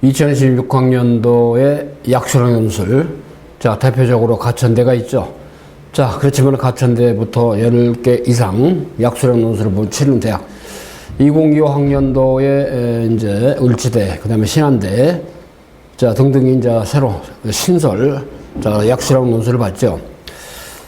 2026학년도의 약수령 논술. 자, 대표적으로 가천대가 있죠. 자, 그렇지만 가천대부터 10개 이상 약수령 논술을 치르는 대학. 2025학년도에 이제 을지대, 그 다음에 신한대, 자, 등등이 이제 새로 신설, 자, 약수령 논술을 봤죠.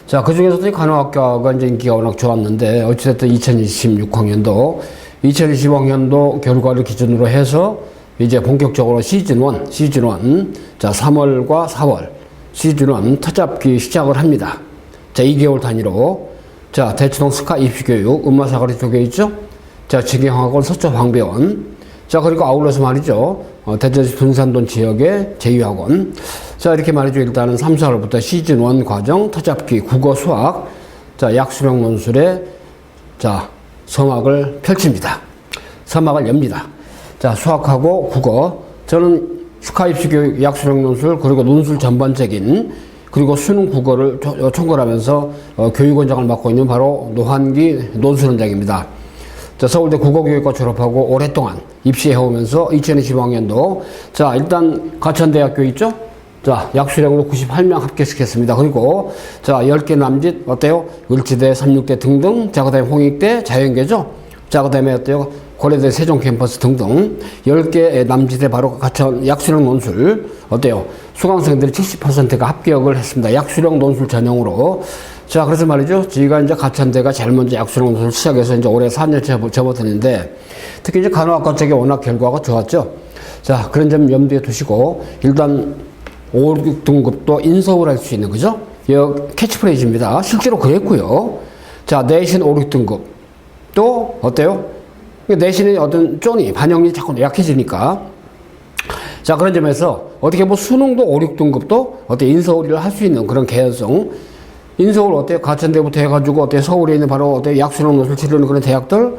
자, 그 중에서도 간호학과가 이제 인기가 워낙 좋았는데, 어찌됐든 2026학년도, 2025학년도 결과를 기준으로 해서 이제 본격적으로 시즌1, 자, 3월과 4월, 시즌1 터잡기 시작을 합니다. 자, 2개월 단위로. 자, 대치동 스카 입시교육, 음마사거리 2개 있죠? 자, 직영학원 서초방배원. 자, 그리고 아울러서 말이죠. 대전시 둔산동 지역의 제2학원. 자, 이렇게 말이죠. 일단은 3, 4월부터 시즌1 과정, 터잡기, 국어, 수학. 자, 약수령 논술에, 자, 서막을 펼칩니다. 서막을 엽니다. 자, 수학하고 국어. 저는 스카 입시교육 약수령 논술, 그리고 논술 전반적인, 그리고 수능 국어를 총괄하면서 교육원장을 맡고 있는 바로 노한기 논술원장입니다. 자, 서울대 국어교육과 졸업하고 오랫동안 입시해오면서 2025학년도 자, 일단 가천대학교 있죠? 자, 약수령으로 98명 합격시켰습니다. 그리고 자, 10개 남짓 어때요? 을지대, 삼육대 등등. 자, 그다음에 홍익대, 자연계죠? 자, 그다음에 어때요? 고려대 세종 캠퍼스 등등 10개 남짓에 바로 가천 약수령 논술 어때요? 수강생들이 70%가 합격을 했습니다. 약수령 논술 전형으로. 자, 그래서 말이죠. 저희가 이제 가천대가 제일 먼저 약수령 논술 시작해서 이제 올해 4년째 접어드는데 특히 이제 간호학과 쪽에 워낙 결과가 좋았죠. 자, 그런 점 염두에 두시고 일단 5, 6등급도 인서울 할 수 있는 거죠. 이 캐치프레이즈입니다. 실제로 그랬고요. 자, 내신 5, 6등급 또 어때요? 내신의 어떤 쫀이 반영이 자꾸 약해지니까 자, 그런 점에서 어떻게 뭐 수능도 5, 6등급도 어때 인서울을 할 수 있는 그런 개연성. 인서울 어때요? 가천대부터 해가지고 어때요? 서울에 있는 바로 어때요? 약수령 논술 치르는 그런 대학들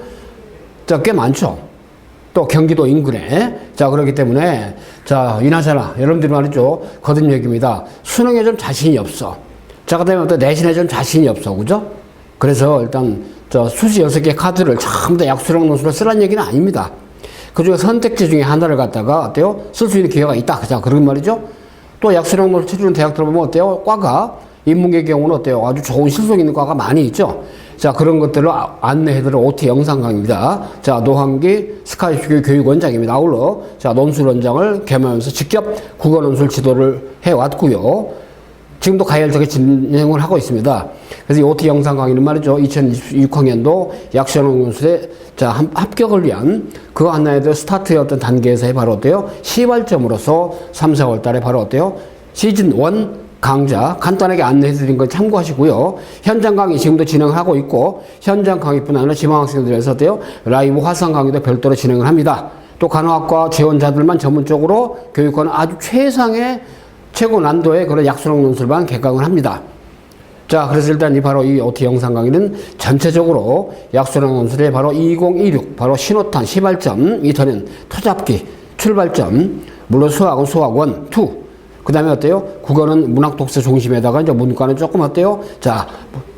자, 꽤 많죠. 또 경기도 인근에. 자, 그렇기 때문에 자, 이나저나 여러분들이 말이죠. 거듭 얘기입니다. 수능에 좀 자신이 없어. 자, 그 다음에 어때 내신에 좀 자신이 없어. 그죠? 그래서 일단 저 수시 6개 카드를 전부 다 약수령 논술을 쓰라는 얘기는 아닙니다. 그 중에 선택지 중에 하나를 갖다가 어때요? 쓸 수 있는 기회가 있다. 자, 그런 말이죠. 또 약수령 논술 치르는 대학들 보면 어때요? 과가 인문계 경우는 어때요? 아주 좋은 실속 있는 과가 많이 있죠. 자, 그런 것들을 안내해드릴 OT 영상 강의입니다. 자, 노한기 스카이프교 교육원장입니다. 아울러 자, 논술원장을 겸하면서 직접 국어 논술 지도를 해왔고요. 지금도 가열되게 진행을 하고 있습니다. 그래서 이 OT 영상 강의는 말이죠. 2026학년도 약수령 논술에 자, 합격을 위한 그 안내에도 스타트의 어떤 단계에서의 바로 어때요? 시발점으로서 3, 4월 달에 바로 어때요? 시즌1 강좌 간단하게 안내해 드린 걸 참고하시고요. 현장 강의 지금도 진행을 하고 있고 현장 강의뿐 아니라 지망학생들을 위해서 어때요? 라이브 화상 강의도 별도로 진행을 합니다. 또 간호학과 지원자들만 전문적으로 교육하는 아주 최상의 최고 난도의 그런 약수령 논술반 개강을 합니다. 자, 그래서 일단 바로 이 OT 영상 강의는 전체적으로 약수령 논술의 바로 2026 바로 신호탄 시발점 이터는 터잡기 출발점 물론 수학은 수학원 2 그 다음에 어때요? 국어는 문학 독서 중심에다가 이제 문과는 조금 어때요? 자,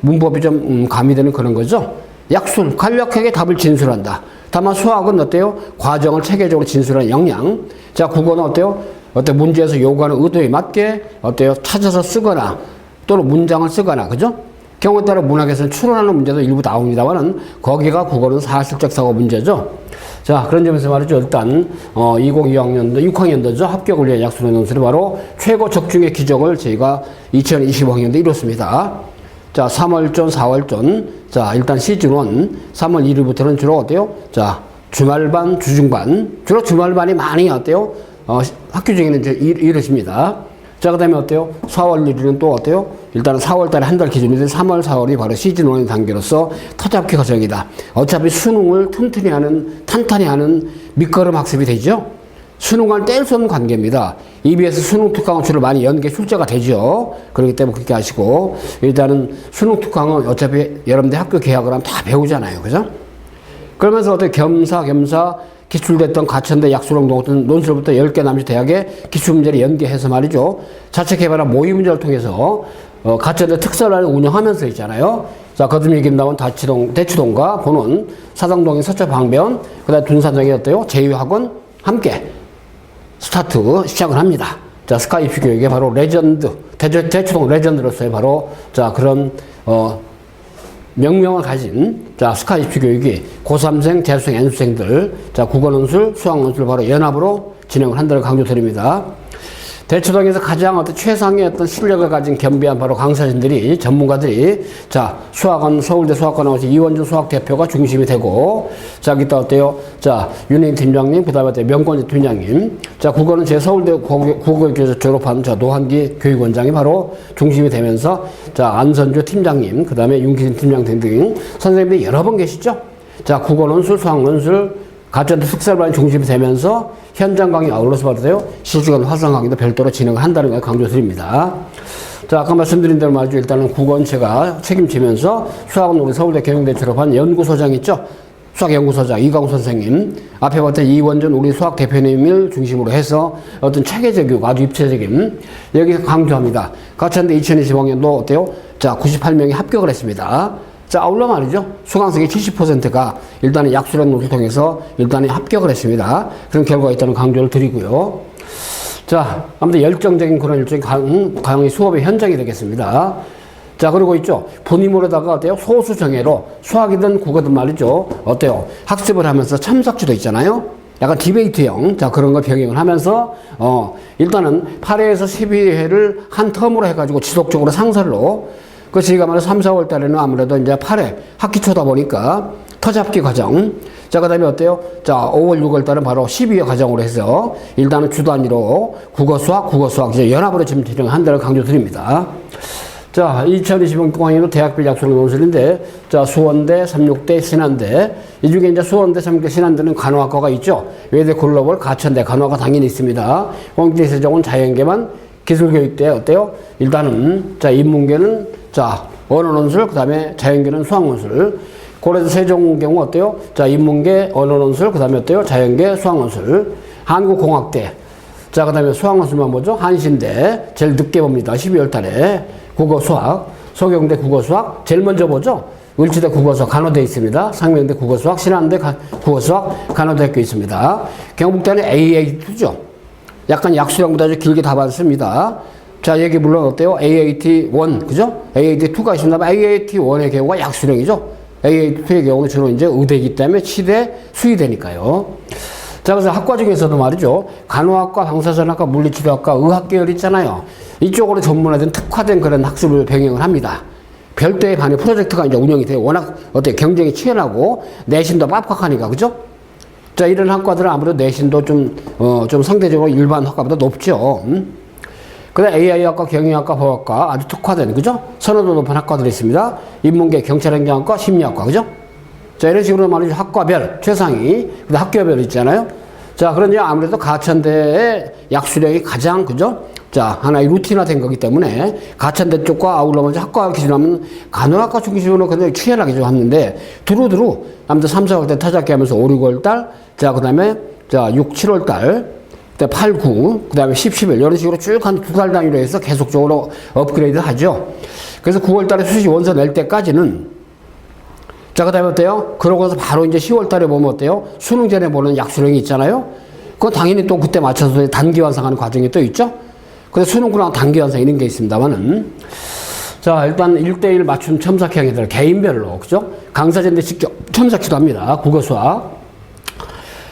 문법이 좀 가미되는 그런 거죠. 약술 간략하게 답을 진술한다. 다만 수학은 어때요? 과정을 체계적으로 진술하는 역량. 자, 국어는 어때요? 어때 문제에서 요구하는 의도에 맞게 어때요? 찾아서 쓰거나 또는 문장을 쓰거나 그죠? 경우에 따라 문학에서는 추론하는 문제도 일부 나옵니다만은 거기가 국어는 사실적 사고 문제죠. 자, 그런 점에서 말이죠. 일단 2025학년도 6학년도죠. 합격을 위한 약수령 논술이 바로 최고 적중의 기적을 저희가 2025학년도에 이뤘습니다. 자, 3월전, 4월전. 자, 일단 시즌1 3월 1일부터는 주로 어때요? 자, 주말반, 주중반. 주로 주말반이 많이 어때요? 학교 중에는 이제 이러십니다. 자, 그 다음에 어때요? 4월 1일은 또 어때요? 일단은 4월 달에 한 달 기준인데 3월, 4월이 바로 시즌1 단계로서 터잡기 과정이다. 어차피 수능을 탄탄히 하는 밑거름 학습이 되죠? 수능과는 뗄 수 없는 관계입니다. EBS 수능 특강은 주로 많이 연계 출제가 되죠. 그렇기 때문에 그렇게 하시고 일단은 수능 특강은 어차피 여러분들 학교 개학을 하면 다 배우잖아요. 그죠? 그러면서 어떻게 겸사겸사 기출됐던 가천대 약수령 논술부터 10개 남짓 대학의 기출문제를 연계해서 말이죠. 자체 개발한 모의 문제를 통해서 가천대 특설을 운영하면서 있잖아요. 자, 거듭 얘기 나온 대치동과 본원, 사당동의 서초방배원, 그 다음에 둔산동이 어때요? 제2학원 함께 시작을 합니다. 자, 스카이프 교육의 바로 레전드, 대초동 레전드로서의 바로, 자, 그런, 명명을 가진, 자, 스카이프 교육이 고3생, 재수생, N수생들, 자, 국어논술, 수학논술 바로 연합으로 진행을 한다는 강조드립니다. 대초동에서 가장 최상의 실력을 가진 겸비한 바로 강사진들이, 전문가들이, 자, 수학원, 서울대 수학과 나오신 이원준 수학대표가 중심이 되고, 자, 여기다 어때요? 자, 윤혜인 팀장님, 그 다음에 명권지 팀장님, 자, 국어는 제 서울대 국어교육에서 졸업한 자, 노한기 교육원장이 바로 중심이 되면서, 자, 안선주 팀장님, 그 다음에 윤기진 팀장 등등 선생님들이 여러 번 계시죠? 자, 국어논술, 수학논술, 가짜도 특설반이 중심이 되면서 현장 강의 아울러서 받으세요. 실시간 화상 강의도 별도로 진행을 한다는 걸 강조드립니다. 자, 아까 말씀드린 대로 말이죠. 일단은 국어는 제가 책임지면서 수학은 우리 서울대 경영대 졸업한 연구소장 있죠. 수학연구소장 이광우 선생님, 앞에 봤던 이원준 우리 수학 대표님을 중심으로 해서 어떤 체계적 교육, 아주 입체적인 여기서 강조합니다. 가짜인데 2025년도 어때요? 자, 98명이 합격을 했습니다. 자, 아울러 말이죠. 수강생의 70%가 일단은 약수련 논술을 통해서 일단은 합격을 했습니다. 그런 결과가 있다는 강조를 드리고요. 자, 아무튼 열정적인 그런 일종의 강의 수업의 현장이 되겠습니다. 자, 그리고 있죠. 본인으로다가 어때요? 소수 정예로 수학이든 국어든 말이죠. 어때요? 학습을 하면서 참석지도 있잖아요. 약간 디베이트형, 자, 그런 걸 병행을 하면서, 일단은 8회에서 12회를 한 텀으로 해가지고 지속적으로 상설로 그 저희가 말해 3, 4월 달에는 아무래도 이제 8회 학기 초다 보니까 터잡기 과정. 자, 그 다음에 어때요? 자, 5월, 6월 달은 바로 12회 과정으로 해서 일단은 주 단위로 국어, 수학 이제 연합으로 지금 진행한다는 강조드립니다. 자, 2020학년도 대학별 약수련 논술인데, 자, 수원대, 삼육대, 신한대. 이 중에 이제 수원대, 삼육대, 신한대는 간호학과가 있죠. 외대 글로벌, 가천대, 간호학과 당연히 있습니다. 공대 세종은 자연계만, 기술교육대 어때요? 일단은, 자, 인문계는 자, 언어논술, 그 다음에 자연계는 수학논술. 고려대 세종 경우 어때요? 자, 인문계, 언어논술, 그 다음에 어때요? 자연계, 수학논술. 한국공학대. 자, 그 다음에 수학논술만 보죠? 한신대. 제일 늦게 봅니다. 12월 달에. 국어, 수학. 서경대 국어, 수학. 제일 먼저 보죠? 을지대 국어, 수학, 간호대 있습니다. 상명대 국어, 수학, 신한대 국어, 수학, 간호대학교 있습니다. 경북대는 AAT죠. 약간 약수량보다 아주 길게 다 받습니다. 자, 여기 물론 어때요? AAT1, 그죠? AAT2가 있습니다만 AAT1의 경우가 약수령이죠. AAT2의 경우는 주로 이제 의대이기 때문에 치대, 수의대니까요. 자, 그래서 학과 중에서도 말이죠. 간호학과, 방사선학과, 물리치료학과, 의학 계열 있잖아요. 이쪽으로 전문화된 특화된 그런 학습을 병행을 합니다. 별도의 반의 프로젝트가 이제 운영이 돼요. 워낙 어때 경쟁이 치열하고 내신도 빡빡하니까, 그죠? 자, 이런 학과들은 아무래도 내신도 좀 상대적으로 일반 학과보다 높죠. 그 다음에 AI학과, 경영학과, 법학과 아주 특화된, 그죠? 선호도 높은 학과들이 있습니다. 인문계, 경찰행정학과, 심리학과, 그죠? 자, 이런 식으로 말이죠. 학과별, 최상위, 그 학교별 있잖아요. 자, 그런데 아무래도 가천대의 약수령이 가장, 그죠? 자, 하나의 루틴화된 거기 때문에 가천대 쪽과 아울러 먼저 학과 기준하면 간호학과 중심으로 굉장히 치열하게 좀 했는데 두루두루 아무튼 3, 4월 때 타작기 하면서 5, 6월 달, 자, 그 다음에 자, 6, 7월 달, 8, 9, 그 다음에 10, 11 이런 식으로 쭉 한 두 달 단위로 해서 계속적으로 업그레이드 하죠. 그래서 9월 달에 수시 원서 낼 때까지는 자, 그 다음에 어때요? 그러고서 바로 이제 10월 달에 보면 어때요? 수능 전에 보는 약수령이 있잖아요. 그건 당연히 또 그때 맞춰서 단기 완성하는 과정이 또 있죠. 그래서 수능구랑 단기 완성 이런 게 있습니다만은. 자, 일단 1대1 맞춤 첨삭형이들 개인별로, 그죠? 강사진들 직접 첨삭기도 합니다. 국어, 수학.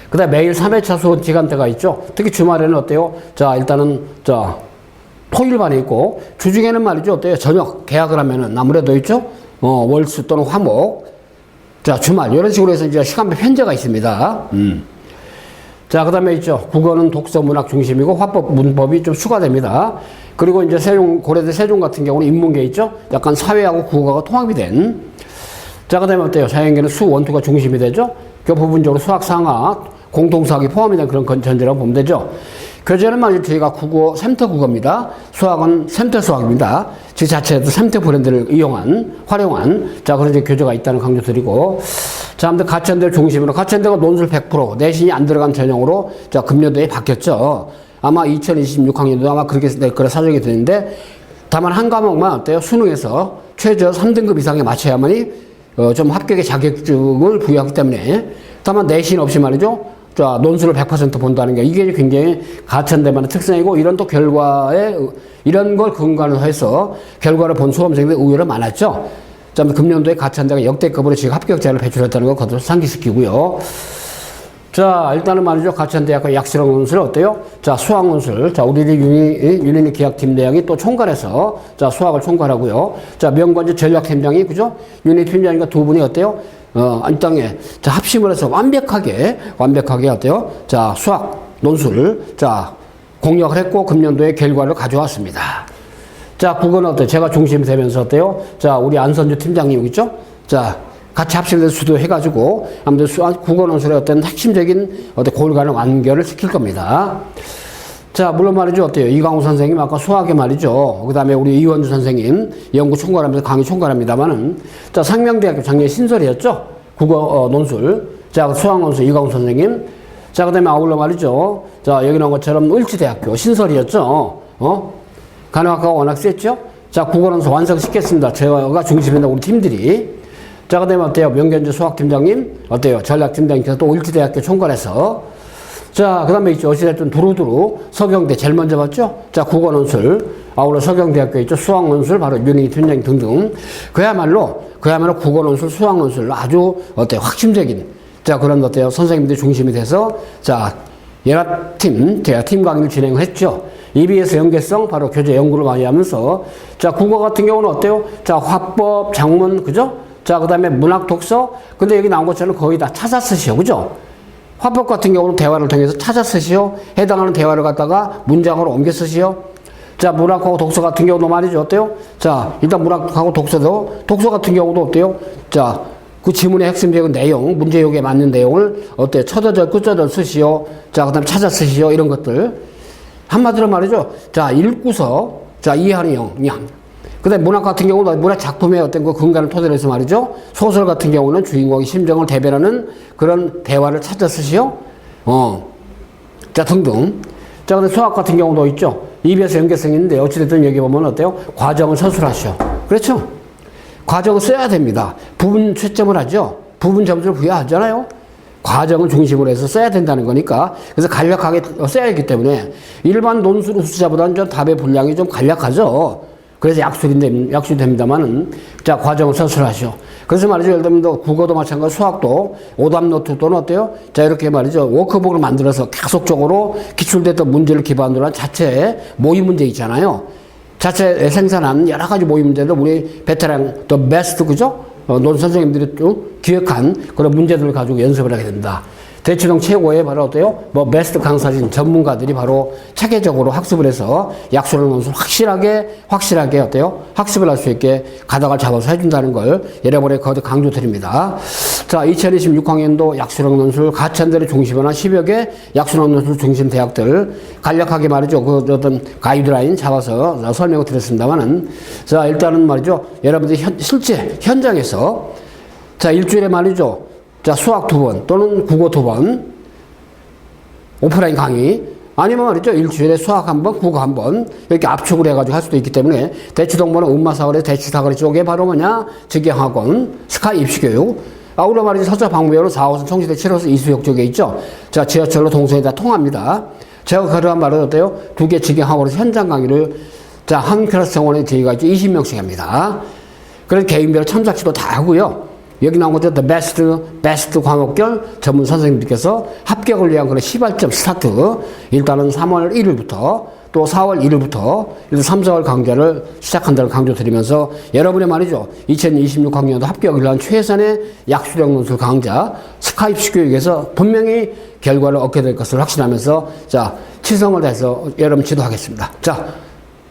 그 다음에 매일 3회차 수업 시간대가 있죠. 특히 주말에는 어때요? 자, 일단은, 자, 토일반이 있고, 주중에는 말이죠. 어때요? 저녁 계약을 하면은 아무래도 있죠? 월수 또는 화목. 자, 주말. 이런 식으로 해서 이제 시간별 편제가 있습니다. 자, 그 다음에 있죠. 국어는 독서 문학 중심이고, 화법, 문법이 좀 추가됩니다. 그리고 이제 고려대 세종 같은 경우는 인문계 있죠? 약간 사회하고 국어가 통합이 된. 자, 그 다음에 어때요? 자연계는 수, 원투가 중심이 되죠? 그 부분적으로 수학 상하, 공통수학이 포함이 된 그런 전제라고 보면 되죠. 교재는 말이죠. 저희가 국어, 샘터 국어입니다. 수학은 샘터 수학입니다. 그 자체에도 샘터 브랜드를 활용한, 자, 그런 이제 교재가 있다는 강조 드리고. 자, 아무튼 가천대를 중심으로, 가천대가 논술 100%, 내신이 안 들어간 전형으로, 자, 금년도에 바뀌었죠. 아마 2026학년도 아마 그렇게 될 거라 사정이 되는데, 다만 한 과목만 어때요? 수능에서 최저 3등급 이상에 맞춰야만이, 좀 합격의 자격증을 부여하기 때문에, 다만 내신 없이 말이죠. 자, 논술을 100% 본다는 게 이게 굉장히 가천대만의 특성이고 이런 또 결과에 이런 걸 근간으로 해서 결과를 본 수험생들이 의외로 많았죠. 자, 금년도에 가천대가 역대급으로 지금 합격자를 배출했다는 걸 거듭 상기시키고요. 자, 일단은 말이죠. 가천대학교 약실험 논술 어때요? 자, 수학 논술. 자, 우리 윤인희 기획팀 내용이 또 총괄해서 자, 수학을 총괄하고요. 자, 명관지 전략팀장이 그죠? 윤인희 팀장님과 두 분이 어때요? 일당에 자, 합심을 해서 완벽하게 어때요? 자, 수학 논술 자, 공략을 했고 금년도에 결과를 가져왔습니다. 자, 국어는 어때요? 제가 중심이 되면서 어때요? 자, 우리 안선주 팀장님 있죠? 자, 같이 합심돼서 수도해가지고 아무튼 국어 논술의 어떤 핵심적인 어떤 골간을 완결을 시킬 겁니다. 자, 물론 말이죠. 어때요? 이광우 선생님 아까 수학에 말이죠. 그 다음에 우리 이원주 선생님 연구 총괄하면서 강의 총괄합니다만은 자, 상명대학교 작년 신설이었죠. 국어 논술. 자, 수학 논술 이광우 선생님. 자, 그 다음에 아울러 말이죠. 자, 여기 나온 것처럼 을지대학교 신설이었죠. 간호학과가 워낙 셌죠. 자, 국어 논술 완성시켰습니다. 제가 중심이나 우리 팀들이. 자, 그 다음에 어때요? 명견주 수학팀장님, 어때요? 전략팀장님께서 또 을지대학교 총괄해서. 자, 그 다음에 있죠. 어찌됐든 두루두루 서경대 제일 먼저 봤죠? 자, 국어논술, 아울러 서경대학교 있죠. 수학논술, 바로 윤희 팀장님 등등. 그야말로 국어논술, 수학논술 아주 어때요? 확심적인. 자, 그런 어때요? 선생님들이 중심이 돼서 자, 연합팀, 제가 팀 강의를 진행을 했죠. EBS 연계성, 바로 교재 연구를 많이 하면서 자, 국어 같은 경우는 어때요? 자, 화법, 작문, 그죠? 자, 그 다음에 문학 독서. 근데 여기 나온 것처럼 거의 다 찾아 쓰시오. 그죠? 화법 같은 경우는 대화를 통해서 찾아 쓰시오. 해당하는 대화를 갖다가 문장으로 옮겨 쓰시오. 자, 문학하고 독서 같은 경우도 말이죠. 어때요? 자, 일단 문학하고 독서 같은 경우도 어때요? 자, 그 지문의 핵심적인 내용, 문제요기에 맞는 내용을 어때요? 첫어절, 끝어절 쓰시오. 자, 그 다음에 찾아 쓰시오. 이런 것들. 한마디로 말이죠. 자, 읽고서, 자, 이해하는 영역. 그 다음에 문학 같은 경우는 문학 작품의 어떤 그 근간을 토대로 해서 말이죠. 소설 같은 경우는 주인공의 심정을 대변하는 그런 대화를 찾아 쓰시오. 자, 등등. 자, 근데 수학 같은 경우도 있죠. EBS 연계성이 있는데 어찌됐든 여기 보면 어때요? 과정을 서술하시오. 그렇죠? 과정을 써야 됩니다. 부분 채점을 하죠. 부분 점수를 부여하잖아요. 과정을 중심으로 해서 써야 된다는 거니까. 그래서 간략하게 써야 하기 때문에 일반 논술 우수자보다는 좀 답의 분량이 좀 간략하죠. 그래서 약술이 됩니다만은, 자, 과정을 서술하시오. 그래서 말이죠. 예를 들면 국어도 마찬가지, 수학도, 오답 노트 또는 어때요? 자, 이렇게 말이죠. 워크북을 만들어서 계속적으로 기출됐던 문제를 기반으로 한 자체 모의 문제 있잖아요. 자체 생산한 여러 가지 모의 문제들, 우리 베테랑, 더 베스트, 그죠? 논 선생님들이 쭉 기획한 그런 문제들을 가지고 연습을 하게 됩니다. 대치동 최고의 바로 어때요? 베스트 강사진 전문가들이 바로 체계적으로 학습을 해서 약술형 논술 확실하게 어때요? 학습을 할 수 있게 가닥을 잡아서 해준다는 걸 여러분에 거듭 강조드립니다. 자, 2026학년도 약술형 논술 가천대를 중심으로 한 10여 개 약술형 논술 중심 대학들 간략하게 말이죠. 그 어떤 가이드라인 잡아서 설명을 드렸습니다만은 자, 일단은 말이죠. 여러분들이 실제 현장에서 자, 일주일에 말이죠. 자, 수학 2번 또는 국어 2번 오프라인 강의 아니면 말이죠. 일주일에 수학 1번, 국어 1번 이렇게 압축을 해가지고 할 수도 있기 때문에 대치동번은 음마사거리, 대치사거리 쪽에 바로 뭐냐? 직영학원, 스카이 입시교육 아울러 말이죠. 서자 방배로는 4호선 청주대 7호선 이수역 쪽에 있죠. 자, 지하철로 동선이 다 통합니다. 제가 그러한 말은 어때요? 2개 직영학원에서 현장 강의를 자, 한 클래스 정원에 뒤가 있죠. 20명씩 합니다. 그래서 개인별로 참작지도 다 하고요. 여기 나온 것도 The Best 과목별 전문 선생님들께서 합격을 위한 그런 시발점 스타트. 일단은 3월 1일부터 또 4월 1일부터 3, 4월 강좌를 시작한다는 강조드리면서 여러분의 말이죠. 2026학년도 합격을 위한 최선의 약술형 논술 강좌 스카이프 교육에서 분명히 결과를 얻게 될 것을 확신하면서 자, 치성을 다해서 여러분 지도하겠습니다. 자,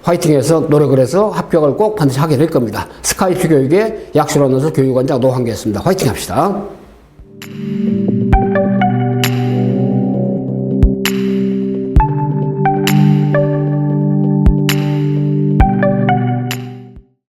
화이팅해서 노력을 해서 합격을 꼭 반드시 하게 될 겁니다. 스카이프 교육의 약술형 논술 교육원장 노한계였습니다. 화이팅 합시다.